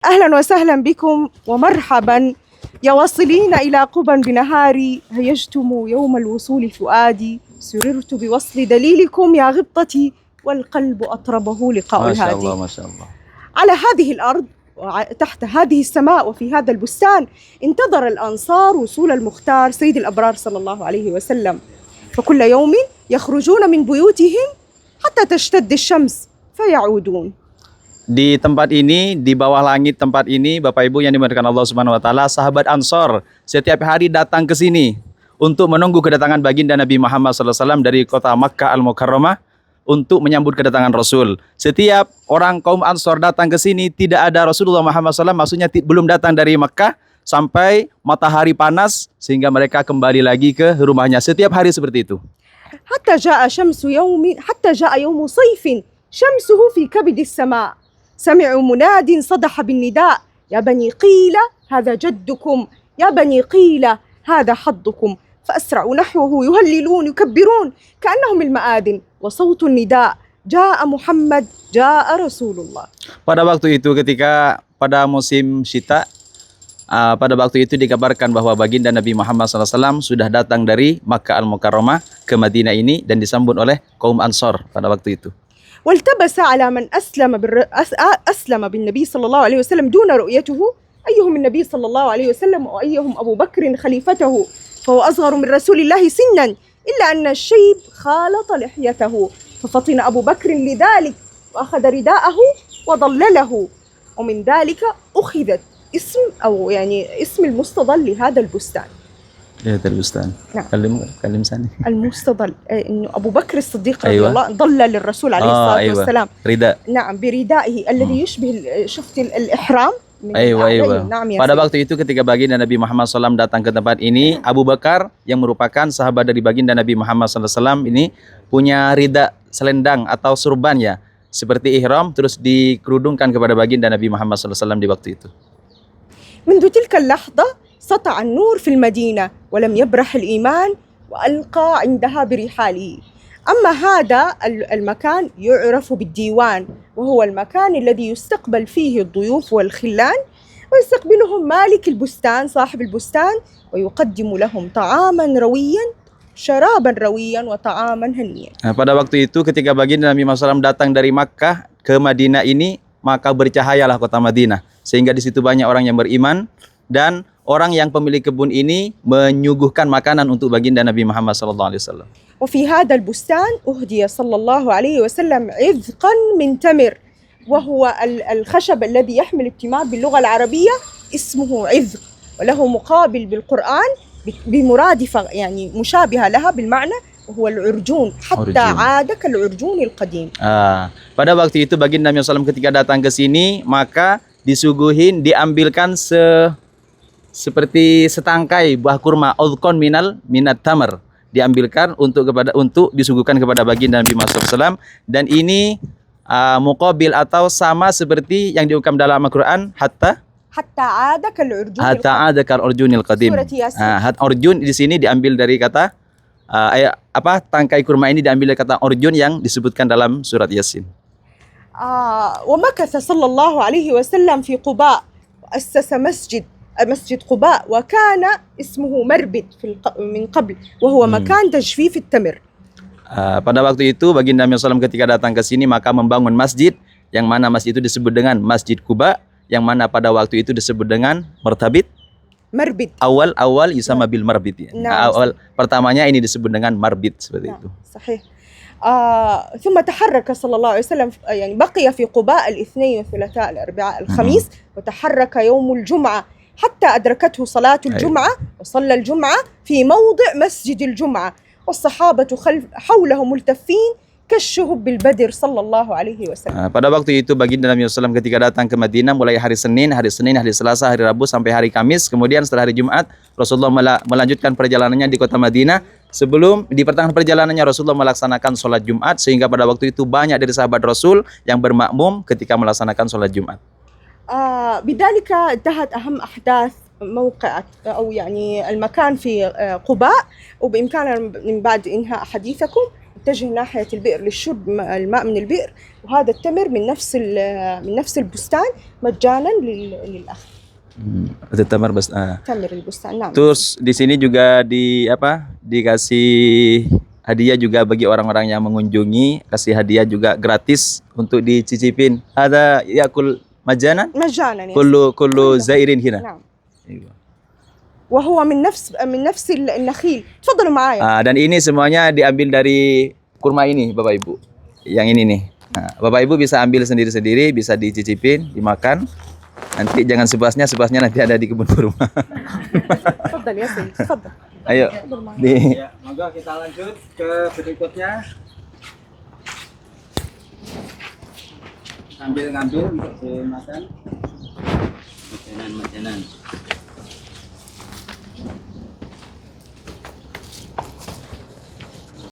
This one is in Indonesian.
أهلا وسهلا بكم ومرحبا يا واصلين إلى قبى بنهاري. هيجتم يوم الوصول فؤادي، سررت بوصل دليلكم يا غبطتي، والقلب أطربه لقاء ما شاء الهادي. الله ما شاء الله. على هذه الأرض تحت هذه السماء وفي هذا البستان انتظر الأنصار وصول المختار سيد الأبرار صلى الله عليه وسلم، فكل يوم يخرجون من بيوتهم حتى تشتد الشمس فيعودون. Di tempat ini, di bawah langit tempat ini, Bapak Ibu yang dimuliakan Allah Subhanahu wa taala, sahabat Ansor setiap hari datang ke sini untuk menunggu kedatangan baginda Nabi Muhammad SAW dari kota Makkah Al-Mukarramah untuk menyambut kedatangan Rasul. Setiap orang kaum Ansor datang ke sini tidak ada Rasulullah Muhammad SAW, maksudnya belum datang dari Makkah sampai matahari panas sehingga mereka kembali lagi ke rumahnya. Setiap hari seperti itu. حتى جاء يوم صيف شمسه في كبد السماء، سمعوا مناد صدح بالنداء: يا بني قيل هذا جدكم، يا بني قيل هذا حظكم. فأسرعوا نحوه يهللون يكبرون كأنهم المآذن، وصوت النداء: جاء محمد جاء رسول الله. Pada waktu itu ketika pada musim syita, pada waktu itu dikabarkan bahwa baginda Nabi Muhammad SAW sudah datang dari Makkah Al-Mukarramah ke Madinah ini dan disambut oleh kaum Ansor pada waktu itu. والتبس على من أسلم بالنبي صلى الله عليه وسلم دون رؤيته أيهم النبي صلى الله عليه وسلم وأيهم أبو بكر خليفته، فهو أصغر من رسول الله سنا إلا أن الشيب خالط لحيته، ففطن أبو بكر لذلك وأخذ رداءه وضلله، ومن ذلك أخذت اسم المستضل لهذا البستان. هذا البستان. نعم. كلم ثاني. المستضل إنه أبو بكر الصديق رضي أيوة. الله ضلل الرسول عليه الصلاة أيوة. والسلام. رداء. نعم بردائه الذي يشبه شفت الإحرام. Aywa. نعم يا Pada سيدي. waktu itu ketika baginda Nabi Muhammad SAW datang ke tempat ini, Abu Bakar yang merupakan sahabat dari baginda Nabi Muhammad SAW ini punya rida selendang atau surban ya, seperti ihram, terus dikerudungkan kepada baginda Nabi Muhammad SAW di waktu itu. منذ تلك اللحظة سطع النور في المدينة ولم يبرح الإيمان وألقى عندها برحاله. أما هذا المكان يعرف بالديوان، وهو المكان الذي يستقبل فيه الضيوف والخلان، ويستقبلهم مالك البستان صاحب البستان ويقدم لهم طعاما رويا شرابا رويا وطعاما هنيا. Pada waktu itu ketika baginda Nabi Muhammad SAW datang dari Makkah ke Madinah ini, maka bercahayalah kota Madinah sehingga di situ banyak orang yang beriman dan orang yang pemilik kebun ini menyuguhkan makanan untuk baginda Nabi Muhammad SAW. وفي هذا البستان أهدي صلى الله عليه وسلم عذقا من تمر، وهو الخشب الذي يحمل التمار باللغة العربية اسمه عذق، وله مقابل بالقرآن بمرادفة يعني مشابهة لها بالمعنى وهو العرجون، حتى عاد كالعرجون القديم. Pada waktu itu baginda Nabi SAW ketika datang ke sini maka disuguhin, diambilkan seperti setangkai buah kurma, udhqan minat tamar, diambilkan untuk disuguhkan kepada baginda Nabi Muhammad SAW. Dan ini muqabil atau sama seperti yang diungkap dalam Al-Quran, hatta ada kal urjunil qadim. Urjun di sini diambil dari kata tangkai kurma ini diambil dari kata urjun yang disebutkan dalam surat Yasin. ومكث صلى الله عليه وسلم في قباء، أسس مسجد قباء، وكان اسمه مربد من قبل، وهو مكان تجفيف التمر. Pada waktu itu baginda Nabi SAW ketika datang ke sini maka membangun masjid, yang mana masjid itu disebut dengan Masjid Quba, yang mana pada waktu itu disebut dengan Marbid. Awal yusama bil marbid. Awal pertamanya ini disebut dengan marbid seperti itu. صحيح. ثم تحرك صلى الله عليه وسلم، يعني بقي في قباء الاثنين والثلاثاء الأربعاء الخميس، وتحرك يوم الجمعة حتى أدركته صلاة الجمعة، وصلى الجمعة في موضع مسجد الجمعة، والصحابة حوله ملتفين كالشهب بالبدر صلى الله عليه وسلم. Pada waktu itu baginda Nabi SAW ketika datang ke Madinah mulai hari Senin, hari Selasa, hari Rabu sampai hari Kamis. Kemudian setelah hari Jumat Rasulullah melanjutkan perjalanannya di kota Madinah. Sebelum di pertengahan perjalanannya Rasulullah melaksanakan sholat Jumat, sehingga pada waktu itu banyak dari sahabat Rasul yang bermakmum ketika melaksanakan sholat Jumat. بذلك انتهت أهم أحداث موقع أو يعني المكان في قباء، وبإمكاننا من بعد إنهاء حديثكم اتجه ناحية البئر للشرب الماء من البئر، وهذا التمر من نفس البستان مجانا للأخ. Itu tamar تمر البستان نعم. Terus di sini juga dikasih hadiah juga bagi orang-orang yang mengunjungi, kasih hadiah juga gratis untuk dicicipin. Ada yakul majanan مجانا kullu zairin hina. نعم. وهو من نفس النخيل. تفضلوا معايا. Dan ini semuanya diambil dari kurma ini, Bapak Ibu. Yang ini nih. Nah, Bapak Ibu bisa ambil sendiri-sendiri, bisa dicicipin, dimakan. Nanti jangan sebasnya nanti ada di kebun kurma. تفضل يا سيدي تفضل. Ayo. Ya, monggo kita lanjut ke berikutnya. Ambil untuk dimakan. Makanan.